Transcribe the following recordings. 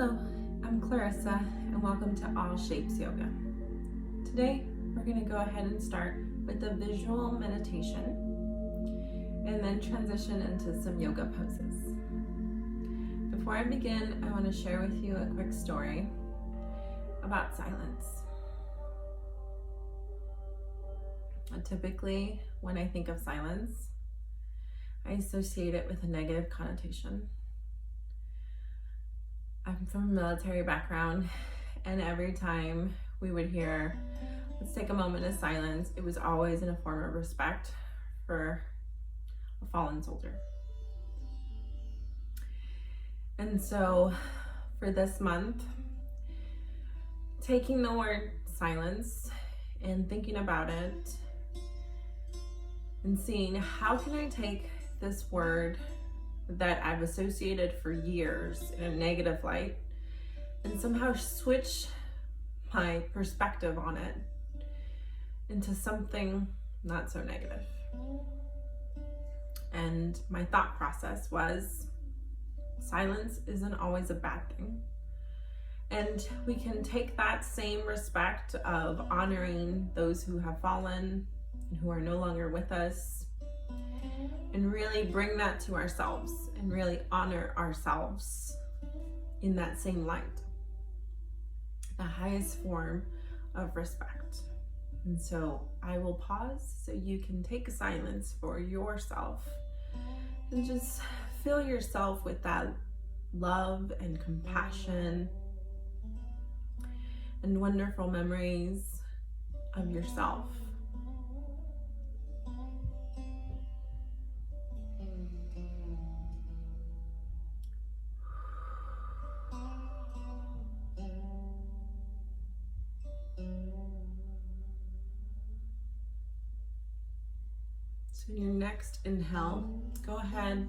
Hello, I'm Clarissa and welcome to All Shapes Yoga. Today we're going to go ahead and start with a visual meditation and then transition into some yoga poses. Before I begin, I want to share with you a quick story about silence. Typically, when I think of silence, I associate it with a negative connotation. I'm from a military background, and every time we would hear, let's take a moment of silence, it was always in a form of respect for a fallen soldier. And so for this month, taking the word silence and thinking about it and seeing how can I take this word that I've associated for years in a negative light and somehow switch my perspective on it into something not so negative. And my thought process was, silence isn't always a bad thing. And we can take that same respect of honoring those who have fallen and who are no longer with us, and really bring that to ourselves and really honor ourselves in that same light, the highest form of respect. And so I will pause so you can take silence for yourself and just fill yourself with that love and compassion and wonderful memories of yourself. So in your next inhale, go ahead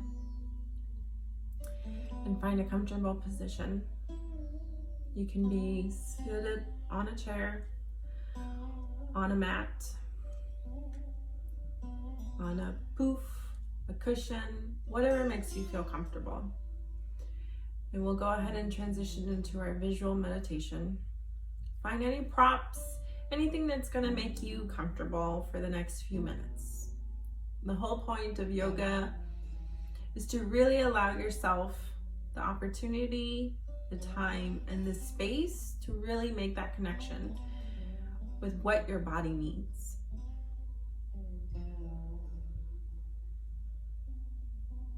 and find a comfortable position. You can be seated on a chair, on a mat, on a poof, a cushion, whatever makes you feel comfortable. And we'll go ahead and transition into our visual meditation. Find any props, anything that's going to make you comfortable for the next few minutes. The whole point of yoga is to really allow yourself the opportunity, the time, and the space to really make that connection with what your body needs.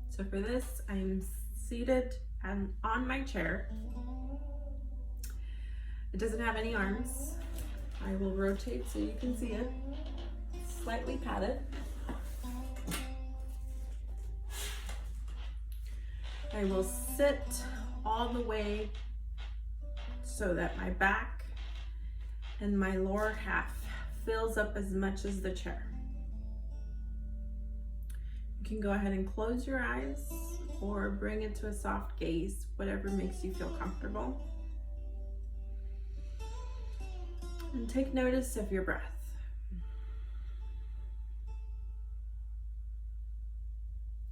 So for this, I'm seated and on my chair. It doesn't have any arms. I will rotate so you can see it. Slightly padded. I will sit all the way so that my back and my lower half fills up as much as the chair. You can go ahead and close your eyes or bring it to a soft gaze, whatever makes you feel comfortable. And take notice of your breath.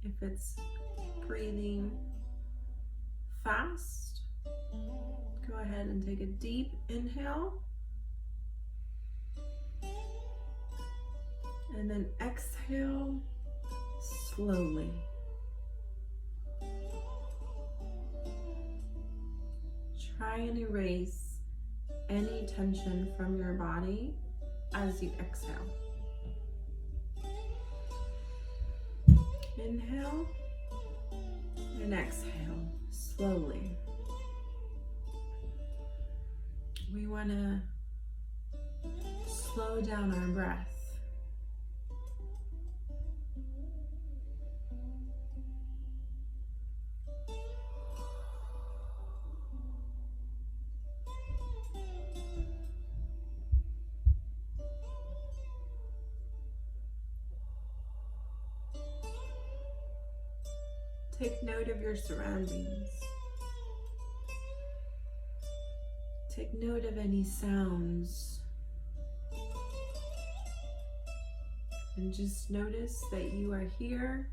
If it's breathing fast, go ahead and take a deep inhale. And then exhale slowly. Try and erase any tension from your body as you exhale. Inhale and exhale slowly. We want to slow down our breath. Take note of your surroundings. Take note of any sounds. And just notice that you are here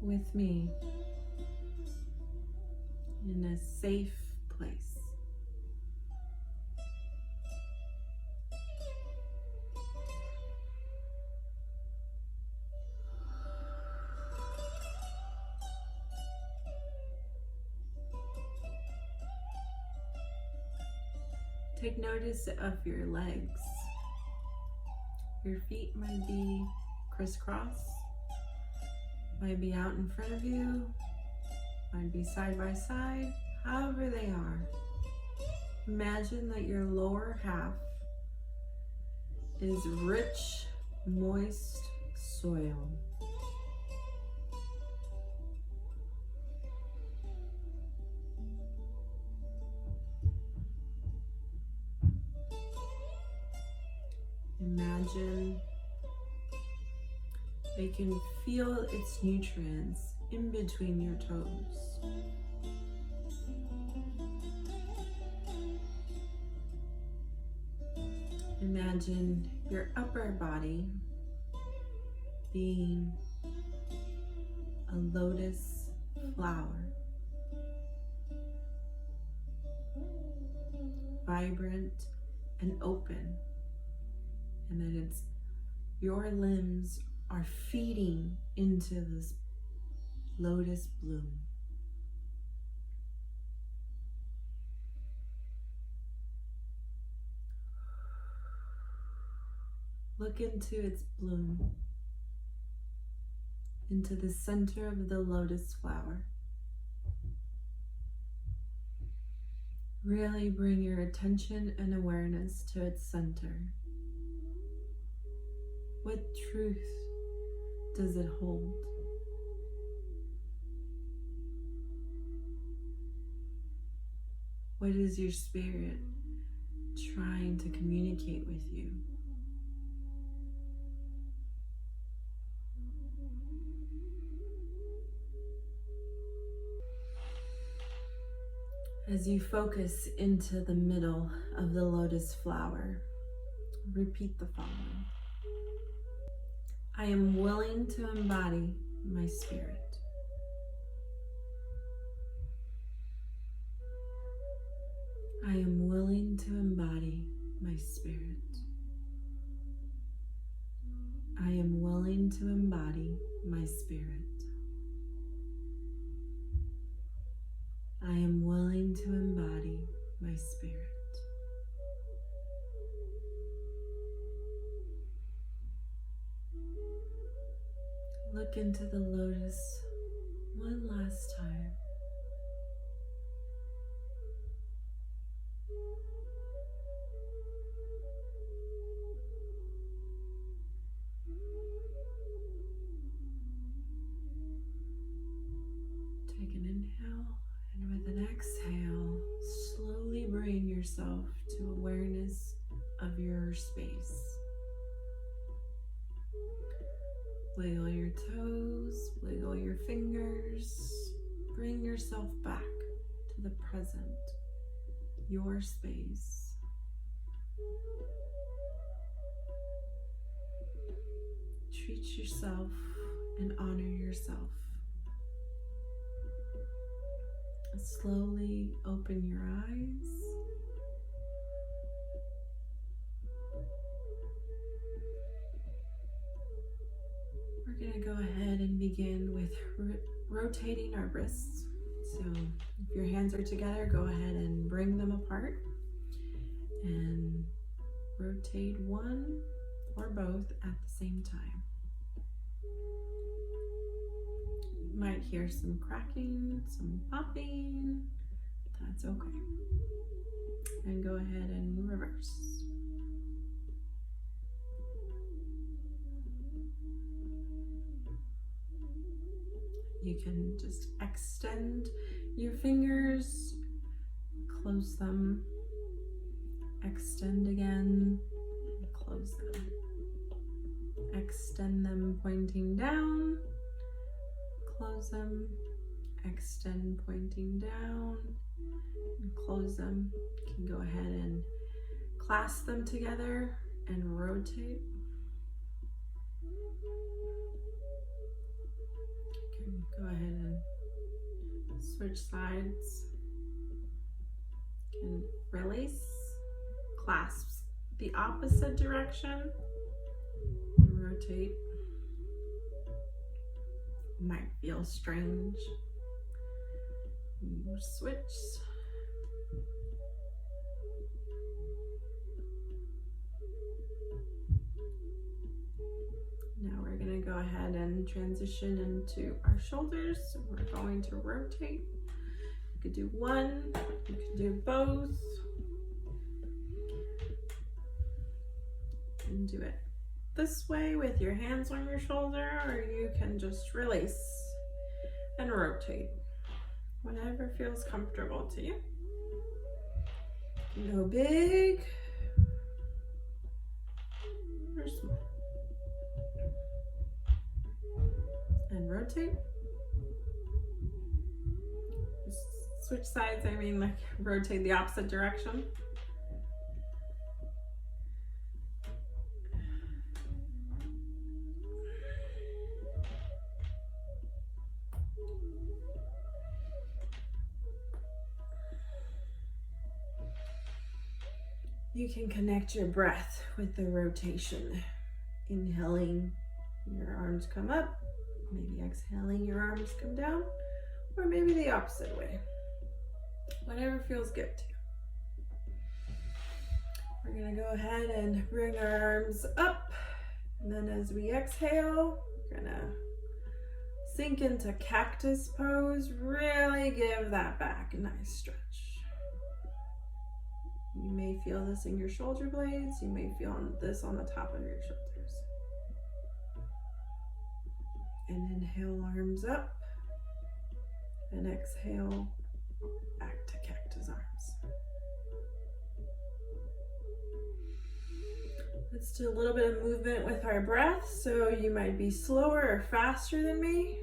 with me. in a safe place. Take notice of your legs. Your feet might be crisscross, might be out in front of you, might be side by side, however they are. Imagine that your lower half is rich, moist soil. Imagine they can feel its nutrients in between your toes. Imagine your upper body being a lotus flower, vibrant and open. And then your limbs are feeding into this lotus bloom. Look into its bloom, into the center of the lotus flower. Really bring your attention and awareness to its center. What truth does it hold? What is your spirit trying to communicate with you? As you focus into the middle of the lotus flower, repeat the following. I am willing to embody my spirit. I am willing to embody my spirit. I am willing to embody my spirit. I am willing to embody my spirit. Look into the lotus one last time. Take an inhale, and with an exhale, slowly bring yourself to awareness of your space. Wiggle your toes, wiggle your fingers, bring yourself back to the present, your space. Treat yourself and honor yourself. Slowly open your eyes. We're going to go ahead and begin with rotating our wrists. So if your hands are together, go ahead and bring them apart and rotate one or both at the same time. You might hear some cracking, some popping. That's okay. And go ahead and reverse. You can just extend your fingers, close them, extend again, close them. Extend them pointing down, close them, extend pointing down, and close them. You can go ahead and clasp them together and rotate. Go ahead and switch sides. can release, clasps the opposite direction, rotate. Might feel strange. Switch. Now we're going to go ahead and transition into our shoulders. We're going to rotate. You could do one, you could do both. And do it this way with your hands on your shoulder, or you can just release and rotate. Whatever feels comfortable to you. Go big or small. And rotate. Switch sides, I mean like rotate the opposite direction. You can connect your breath with the rotation. Inhaling, your arms come up. Maybe exhaling, your arms come down. Or maybe the opposite way. Whatever feels good to you. We're going to go ahead and bring our arms up. And then as we exhale, we're going to sink into cactus pose. Really give that back a nice stretch. You may feel this in your shoulder blades. You may feel this on the top of your shoulders. And inhale, arms up. And exhale, back to cactus arms. Let's do a little bit of movement with our breath. So you might be slower or faster than me.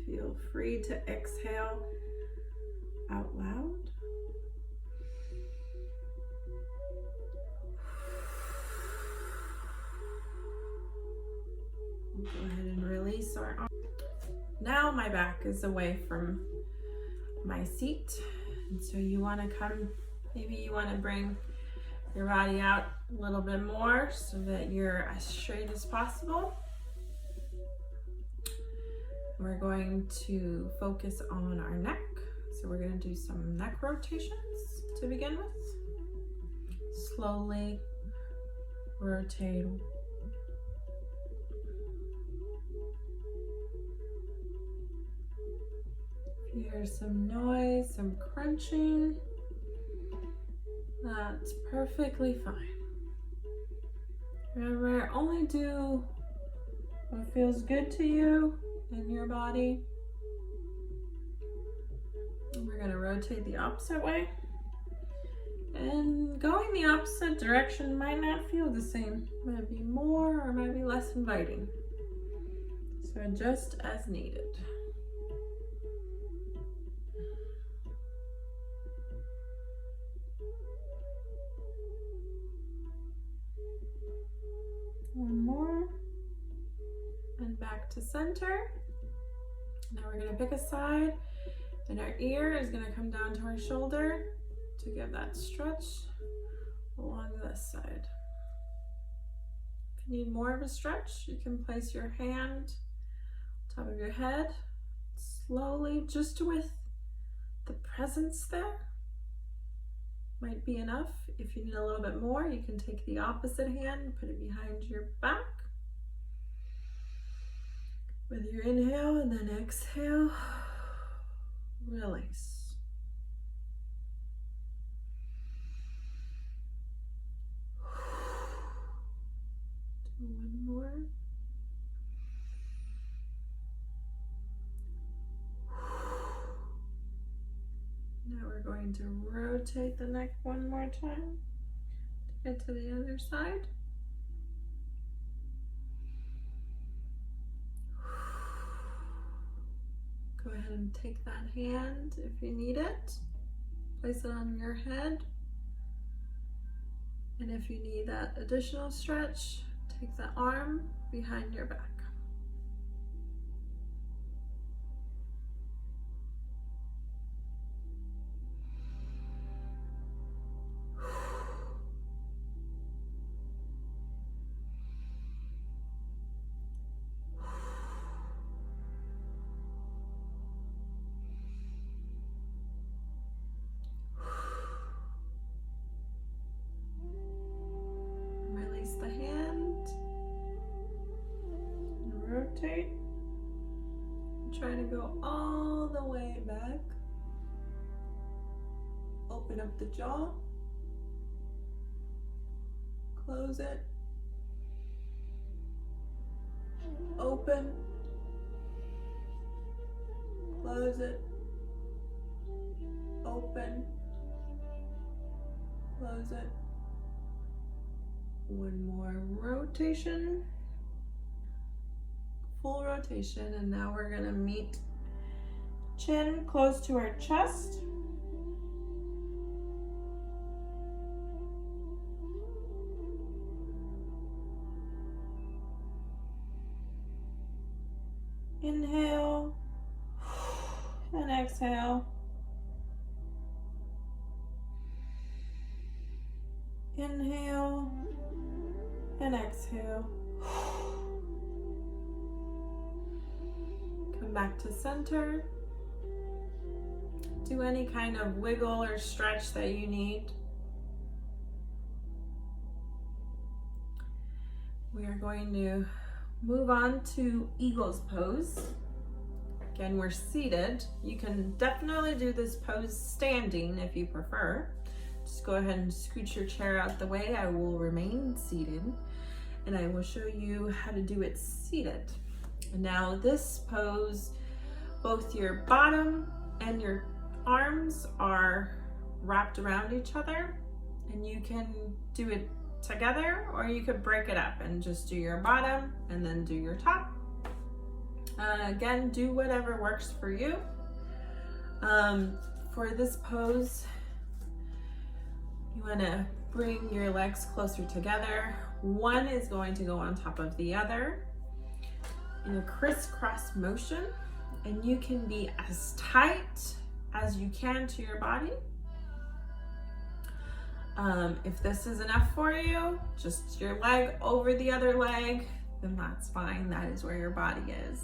Feel free to exhale out loud. We'll go ahead and release our arms. Now my back is away from my seat. And so you want to come, maybe you want to bring your body out a little bit more so that you're as straight as possible. We're going to focus on our neck. So we're going to do some neck rotations to begin with. Slowly rotate. If you hear some noise, some crunching, that's perfectly fine. Remember, only do what feels good to you in your body. And we're going to rotate the opposite way. And going the opposite direction might not feel the same. Might be more or might be less inviting. So adjust as needed. One more. And back to center. Now we're going to pick a side, and our ear is going to come down to our shoulder to give that stretch along this side. If you need more of a stretch, you can place your hand on top of your head, slowly, just with the presence there. Might be enough. If you need a little bit more, you can take the opposite hand and put it behind your back. With your inhale and then exhale, release. Do one more. Now we're going to rotate the neck one more time to get to the other side. Go ahead and take that hand if you need it. Place it on your head. And if you need that additional stretch, take that arm behind your back. rotate. Try to go all the way back. Open up the jaw. Close it. Open. Close it. Open. Close it. One more rotation. Full rotation, and now we're gonna meet chin close to our chest. Inhale and exhale. Inhale and exhale. Come back to center. Do any kind of wiggle or stretch that you need. We are going to move on to Eagle's pose. Again, we're seated. You can definitely do this pose standing if you prefer. Just go ahead and scoot your chair out the way. I will remain seated, and I will show you how to do it seated. Now this pose, both your bottom and your arms are wrapped around each other, and you can do it together, or you could break it up and just do your bottom and then do your top. Again, do whatever works for you. For this pose, you want to bring your legs closer together. One is going to go on top of the other in a crisscross motion, and you can be as tight as you can to your body. If this is enough for you, just your leg over the other leg, then that's fine. That is where your body is.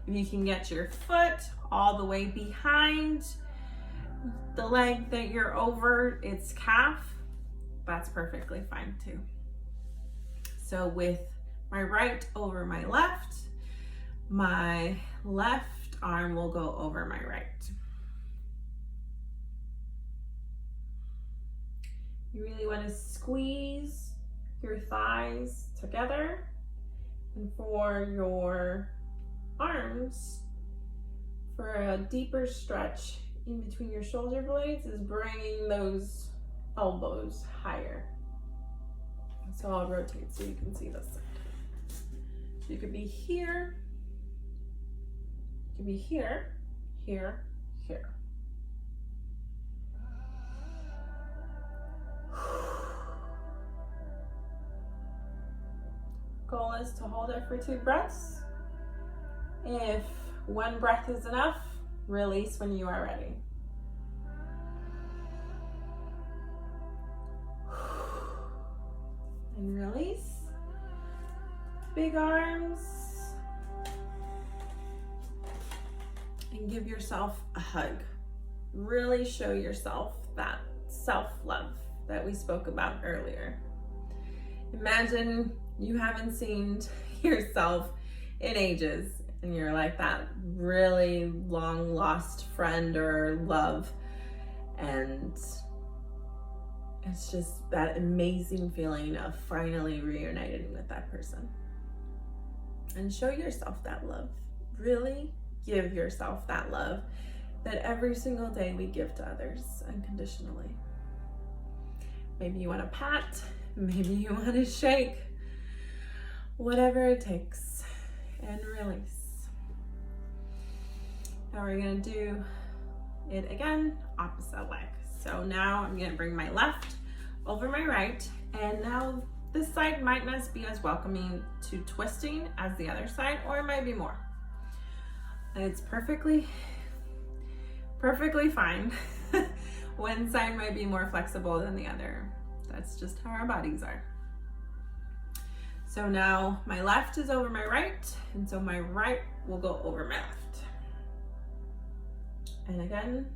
If you can get your foot all the way behind the leg that you're over, its calf, that's perfectly fine too. So with my right over my left arm will go over my right. You really want to squeeze your thighs together. And for your arms, for a deeper stretch in between your shoulder blades, is bringing those elbows higher. So I'll rotate so you can see this side. So you could be here, you could be here, here, here. Goal is to hold it for 2 breaths. If one breath is enough, release when you are ready. And release. Big arms. And give yourself a hug. Really show yourself that self-love that we spoke about earlier. Imagine you haven't seen yourself in ages, and you're like that really long lost friend or love, and it's just that amazing feeling of finally reuniting with that person. And show yourself that love. Really give yourself that love that every single day we give to others unconditionally. Maybe you want a pat, maybe you want to shake, whatever it takes, and release. Now we're gonna do it again, opposite leg. So now I'm gonna bring my left over my right, and now this side might not be as welcoming to twisting as the other side, or it might be more. And it's perfectly fine. One side might be more flexible than the other. That's just how our bodies are. So now my left is over my right, and so my right will go over my left. And again,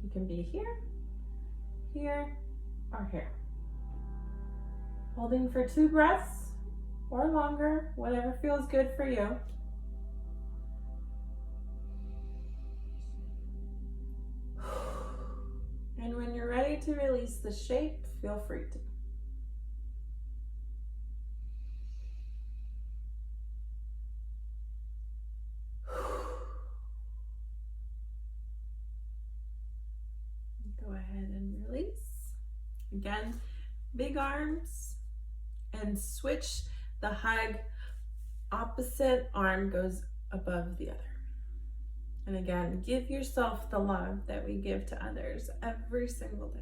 you can be here, here, or here. Holding for 2 breaths or longer, whatever feels good for you. And when you're ready to release the shape, feel free to. Go ahead and release. Again, big arms, and switch the hug. Opposite arm goes above the other. And again, give yourself the love that we give to others every single day.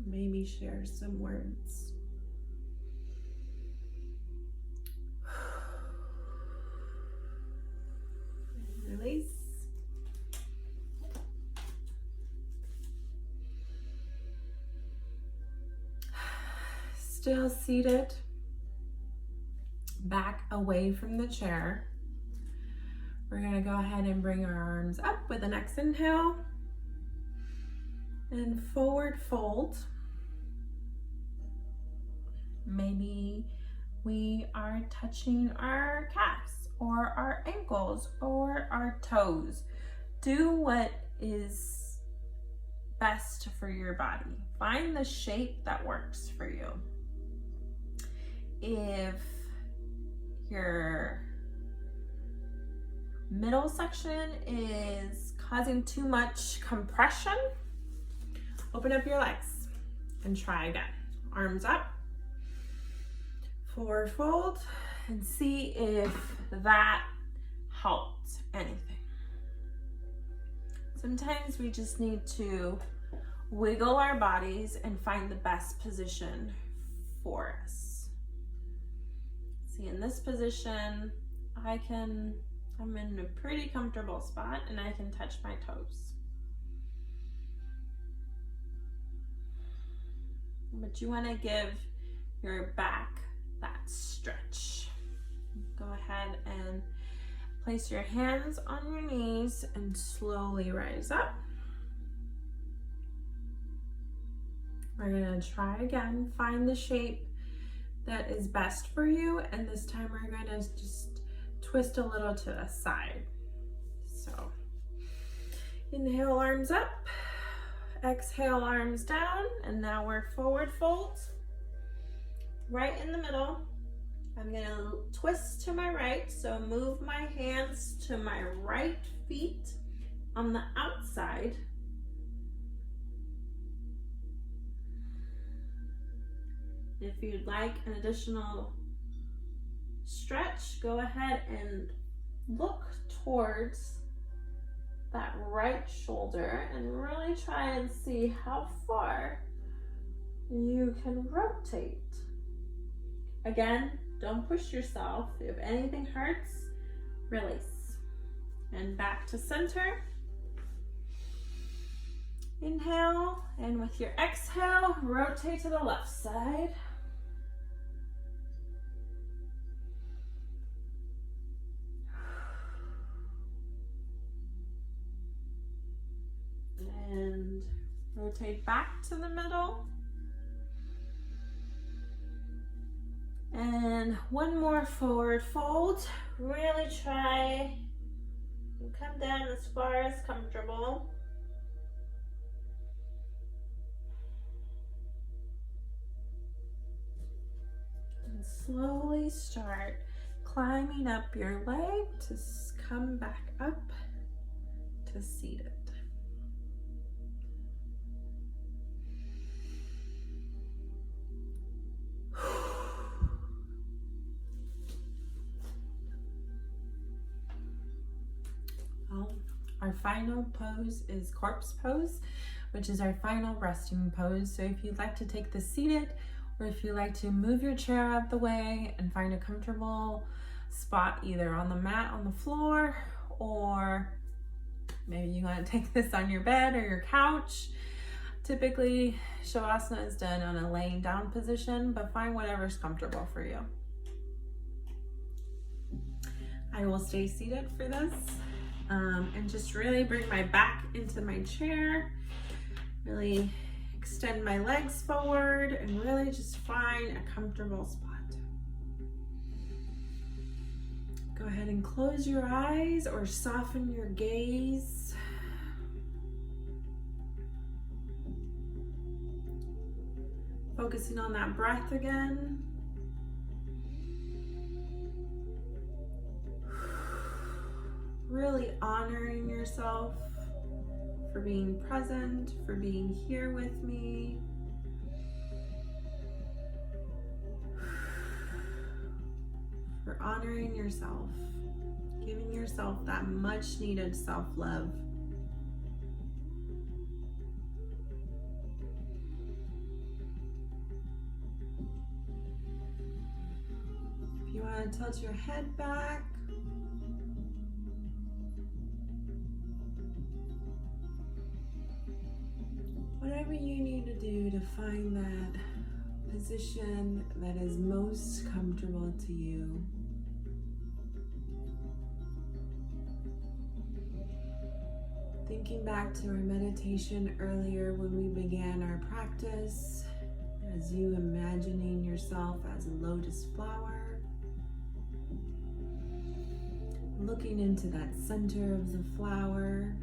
Maybe share some words. And release. Still seated, back away from the chair. We're gonna go ahead and bring our arms up with the next inhale and forward fold. Maybe we are touching our calves or our ankles or our toes. Do what is best for your body. Find the shape that works for you. If your middle section is causing too much compression, open up your legs and try again. Arms up, forward fold, and see if that helped anything. Sometimes we just need to wiggle our bodies and find the best position for us. See, in this position, I'm in a pretty comfortable spot and I can touch my toes. But you want to give your back that stretch. Go ahead and place your hands on your knees and slowly rise up. We're gonna try again, find the shape that is best for you, and this time we're gonna just twist a little to the side. So, inhale, arms up, exhale, arms down, and now we're forward fold, right in the middle. I'm gonna twist to my right, so move my hands to my right feet on the outside. If you'd like an additional stretch, go ahead and look towards that right shoulder and really try and see how far you can rotate. Again, don't push yourself. If anything hurts, release. And back to center. Inhale, and with your exhale, rotate to the left side. And rotate back to the middle. And one more forward fold. Really try and come down as far as comfortable. And slowly start climbing up your leg to come back up to seated. Our final pose is corpse pose, which is our final resting pose. So if you'd like to take this seated, or if you like to move your chair out of the way and find a comfortable spot either on the mat on the floor, or maybe you want to take this on your bed or your couch. Typically, Shavasana is done on a laying down position, but find whatever's comfortable for you. I will stay seated for this. And just really bring my back into my chair, really extend my legs forward and really just find a comfortable spot. Go ahead and close your eyes or soften your gaze. Focusing on that breath again. Really honoring yourself for being present, for being here with me. For honoring yourself, giving yourself that much needed self-love. If you want to tilt your head back, whatever you need to do to find that position that is most comfortable to you. Thinking back to our meditation earlier when we began our practice, as you imagining yourself as a lotus flower, looking into that center of the flower.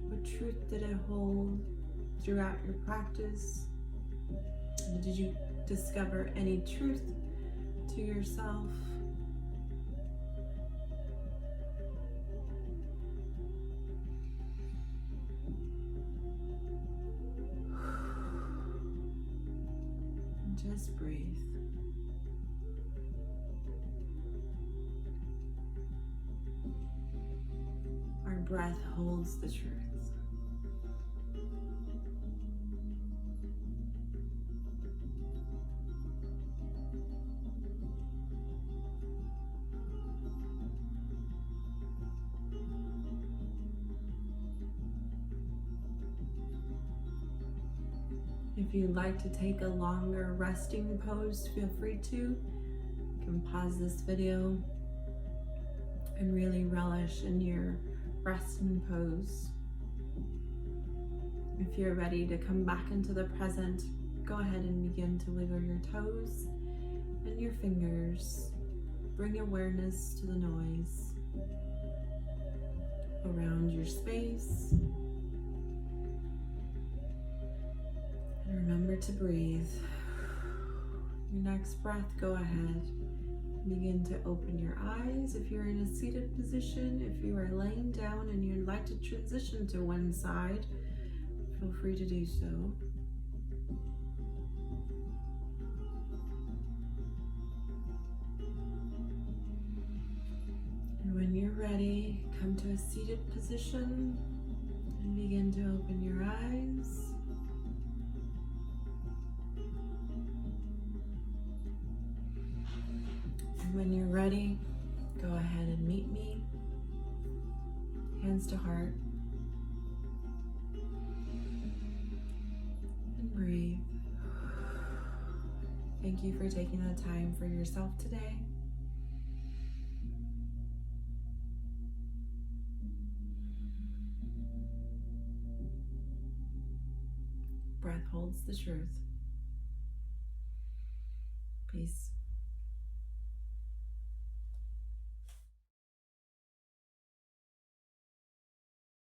What truth did it hold throughout your practice? And did you discover any truth to yourself? And just breathe. Our breath holds the truth. If you'd like to take a longer resting pose, feel free to. You can pause this video and really relish in your resting pose. If you're ready to come back into the present, go ahead and begin to wiggle your toes and your fingers. Bring awareness to the noise around your space. And remember to breathe. Your next breath, go ahead. Begin to open your eyes. If you're in a seated position, if you are laying down and you'd like to transition to one side, feel free to do so. And when you're ready, come to a seated position and begin to open your eyes. When you're ready, go ahead and meet me, hands to heart, and breathe. Thank you for taking the time for yourself today. Breath holds the truth. Peace.